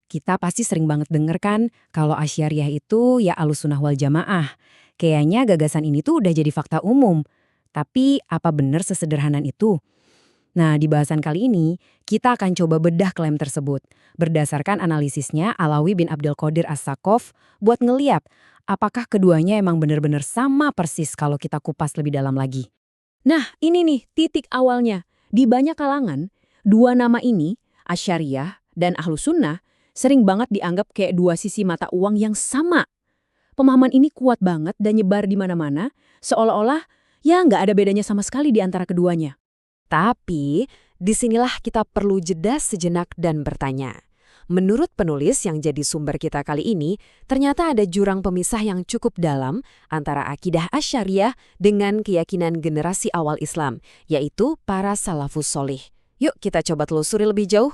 Kita pasti sering banget denger kan kalau Asy'ariyah itu ya Ahlussunnah wal Jamaah. Kayaknya gagasan ini tuh udah jadi fakta umum. Tapi apa benar sesederhana itu? Nah, di bahasan kali ini, kita akan coba bedah klaim tersebut. Berdasarkan analisisnya Alawi bin Abdul Qadir As-Sakaf buat ngeliat apakah keduanya emang benar-benar sama persis kalau kita kupas lebih dalam lagi. Nah, ini nih titik awalnya. Di banyak kalangan, dua nama ini, Asy'ariyah dan Ahlus Sunnah, sering banget dianggap kayak dua sisi mata uang yang sama. Pemahaman ini kuat banget dan nyebar di mana-mana, seolah-olah ya nggak ada bedanya sama sekali di antara keduanya. Tapi, disinilah kita perlu jeda sejenak dan bertanya. Menurut penulis yang jadi sumber kita kali ini, ternyata ada jurang pemisah yang cukup dalam antara akidah Asy'ariyah dengan keyakinan generasi awal Islam, yaitu para salafus solih. Yuk kita coba telusuri lebih jauh.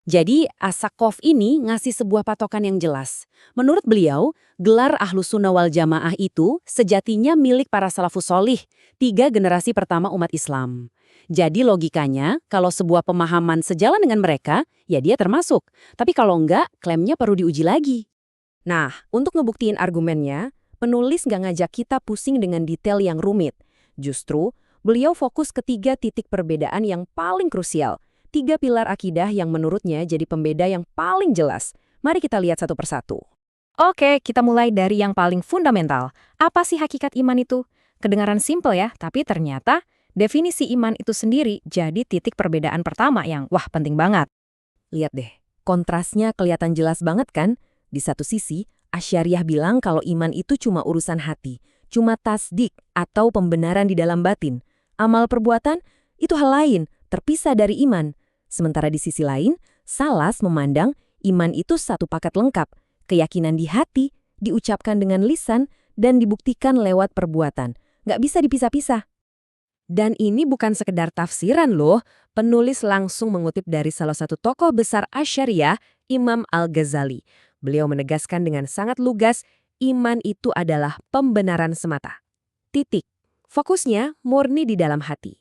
Jadi, As-Sakaf ini ngasih sebuah patokan yang jelas. Menurut beliau, gelar Ahlus Sunnah wal Jamaah itu sejatinya milik para salafus solih, 3 generasi pertama umat Islam. Jadi logikanya, kalau sebuah pemahaman sejalan dengan mereka, ya dia termasuk. Tapi kalau enggak, klaimnya perlu diuji lagi. Nah, untuk ngebuktiin argumennya, penulis nggak ngajak kita pusing dengan detail yang rumit. Justru, beliau fokus ke 3 titik perbedaan yang paling krusial. 3 pilar akidah yang menurutnya jadi pembeda yang paling jelas. Mari kita lihat satu persatu. Oke, kita mulai dari yang paling fundamental. Apa sih hakikat iman itu? Kedengaran simpel ya, tapi ternyata definisi iman itu sendiri jadi titik perbedaan pertama yang wah penting banget. Lihat deh, kontrasnya kelihatan jelas banget kan? Di satu sisi, Asy'ariyah bilang kalau iman itu cuma urusan hati, cuma tasdik atau pembenaran di dalam batin. Amal perbuatan itu hal lain, terpisah dari iman. Sementara di sisi lain, Salas memandang iman itu satu paket lengkap, keyakinan di hati, diucapkan dengan lisan, dan dibuktikan lewat perbuatan. Nggak bisa dipisah-pisah. Dan ini bukan sekedar tafsiran loh, penulis langsung mengutip dari salah satu tokoh besar Asy'ariyah, Imam Al-Ghazali. Beliau menegaskan dengan sangat lugas, iman itu adalah pembenaran semata. Titik. Fokusnya murni di dalam hati.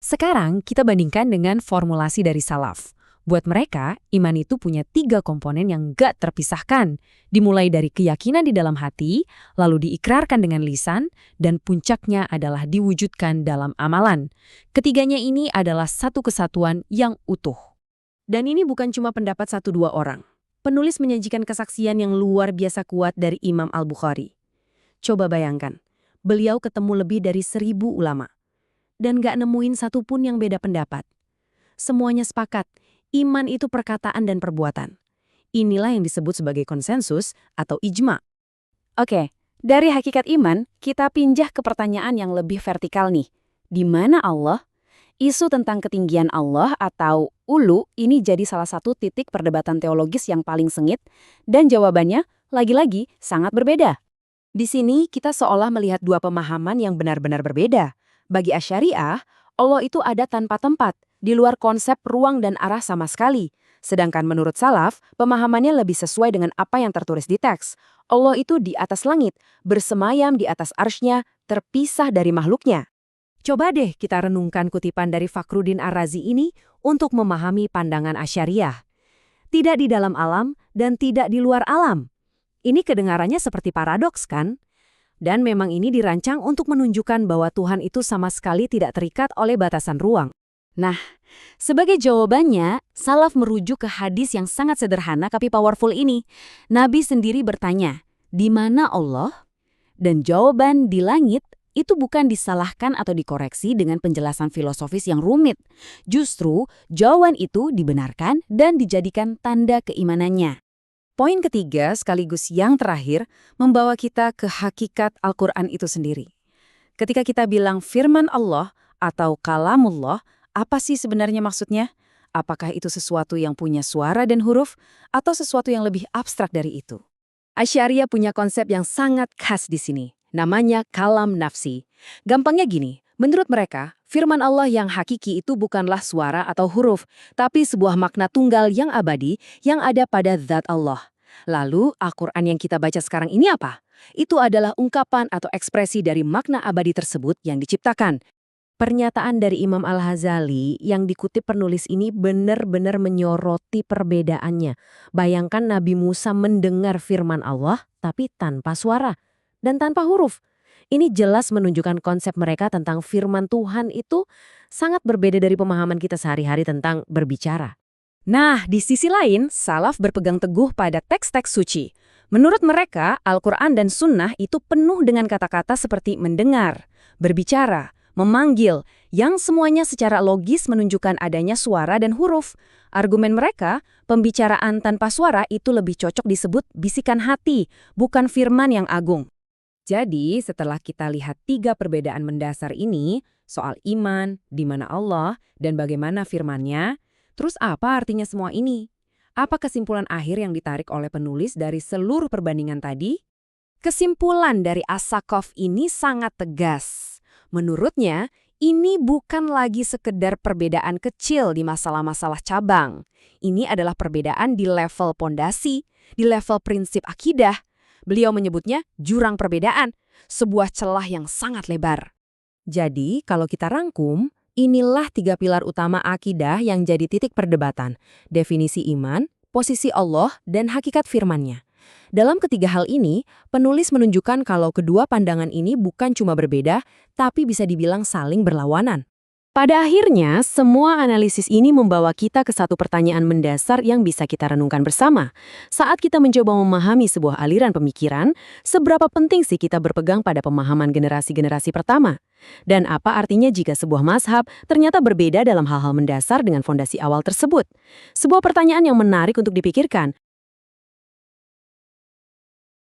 Sekarang kita bandingkan dengan formulasi dari salaf. Buat mereka, iman itu punya 3 komponen yang gak terpisahkan. Dimulai dari keyakinan di dalam hati, lalu diikrarkan dengan lisan, dan puncaknya adalah diwujudkan dalam amalan. Ketiganya ini adalah satu kesatuan yang utuh. Dan ini bukan cuma pendapat 1-2 orang. Penulis menyajikan kesaksian yang luar biasa kuat dari Imam Al-Bukhari. Coba bayangkan, beliau ketemu lebih dari 1000 ulama. Dan gak nemuin satupun yang beda pendapat. Semuanya sepakat, iman itu perkataan dan perbuatan. Inilah yang disebut sebagai konsensus atau ijma. Oke, dari hakikat iman, kita pinjah ke pertanyaan yang lebih vertikal nih. Di mana Allah? Isu tentang ketinggian Allah atau ulu ini jadi salah satu titik perdebatan teologis yang paling sengit, dan jawabannya, lagi-lagi, sangat berbeda. Di sini kita seolah melihat 2 pemahaman yang benar-benar berbeda. Bagi Asy'ariyah, Allah itu ada tanpa tempat, di luar konsep ruang dan arah sama sekali. Sedangkan menurut salaf, pemahamannya lebih sesuai dengan apa yang tertulis di teks. Allah itu di atas langit, bersemayam di atas arsy-Nya, terpisah dari makhluknya. Coba deh kita renungkan kutipan dari Fakhruddin Ar-Razi ini untuk memahami pandangan Asy'ariyah. Tidak di dalam alam dan tidak di luar alam. Ini kedengarannya seperti paradoks kan? Dan memang ini dirancang untuk menunjukkan bahwa Tuhan itu sama sekali tidak terikat oleh batasan ruang. Nah, sebagai jawabannya, salaf merujuk ke hadis yang sangat sederhana tapi powerful ini. Nabi sendiri bertanya, di mana Allah? Dan jawaban di langit itu bukan disalahkan atau dikoreksi dengan penjelasan filosofis yang rumit. Justru, jawaban itu dibenarkan dan dijadikan tanda keimanannya. Poin ketiga sekaligus yang terakhir membawa kita ke hakikat Al-Quran itu sendiri. Ketika kita bilang firman Allah atau kalamullah, apa sih sebenarnya maksudnya? Apakah itu sesuatu yang punya suara dan huruf atau sesuatu yang lebih abstrak dari itu? Asy'ariyah punya konsep yang sangat khas di sini, namanya kalam nafsi. Gampangnya gini, menurut mereka, firman Allah yang hakiki itu bukanlah suara atau huruf, tapi sebuah makna tunggal yang abadi yang ada pada zat Allah. Lalu, Al-Quran yang kita baca sekarang ini apa? Itu adalah ungkapan atau ekspresi dari makna abadi tersebut yang diciptakan. Pernyataan dari Imam Al-Ghazali yang dikutip penulis ini benar-benar menyoroti perbedaannya. Bayangkan Nabi Musa mendengar firman Allah tapi tanpa suara dan tanpa huruf. Ini jelas menunjukkan konsep mereka tentang firman Tuhan itu sangat berbeda dari pemahaman kita sehari-hari tentang berbicara. Nah, di sisi lain, salaf berpegang teguh pada teks-teks suci. Menurut mereka, Al-Quran dan Sunnah itu penuh dengan kata-kata seperti mendengar, berbicara, memanggil, yang semuanya secara logis menunjukkan adanya suara dan huruf. Argumen mereka, pembicaraan tanpa suara itu lebih cocok disebut bisikan hati, bukan firman yang agung. Jadi, setelah kita lihat 3 perbedaan mendasar ini, soal iman, di mana Allah, dan bagaimana firman-Nya, terus apa artinya semua ini? Apa kesimpulan akhir yang ditarik oleh penulis dari seluruh perbandingan tadi? Kesimpulan dari As-Sakaf ini sangat tegas. Menurutnya, ini bukan lagi sekedar perbedaan kecil di masalah-masalah cabang. Ini adalah perbedaan di level pondasi, di level prinsip akidah. Beliau menyebutnya jurang perbedaan, sebuah celah yang sangat lebar. Jadi, kalau kita rangkum, inilah 3 pilar utama akidah yang jadi titik perdebatan. Definisi iman, posisi Allah, dan hakikat firman-Nya. Dalam ketiga hal ini, penulis menunjukkan kalau kedua pandangan ini bukan cuma berbeda, tapi bisa dibilang saling berlawanan. Pada akhirnya, semua analisis ini membawa kita ke satu pertanyaan mendasar yang bisa kita renungkan bersama. Saat kita mencoba memahami sebuah aliran pemikiran, seberapa penting sih kita berpegang pada pemahaman generasi-generasi pertama? Dan apa artinya jika sebuah mazhab ternyata berbeda dalam hal-hal mendasar dengan fondasi awal tersebut? Sebuah pertanyaan yang menarik untuk dipikirkan,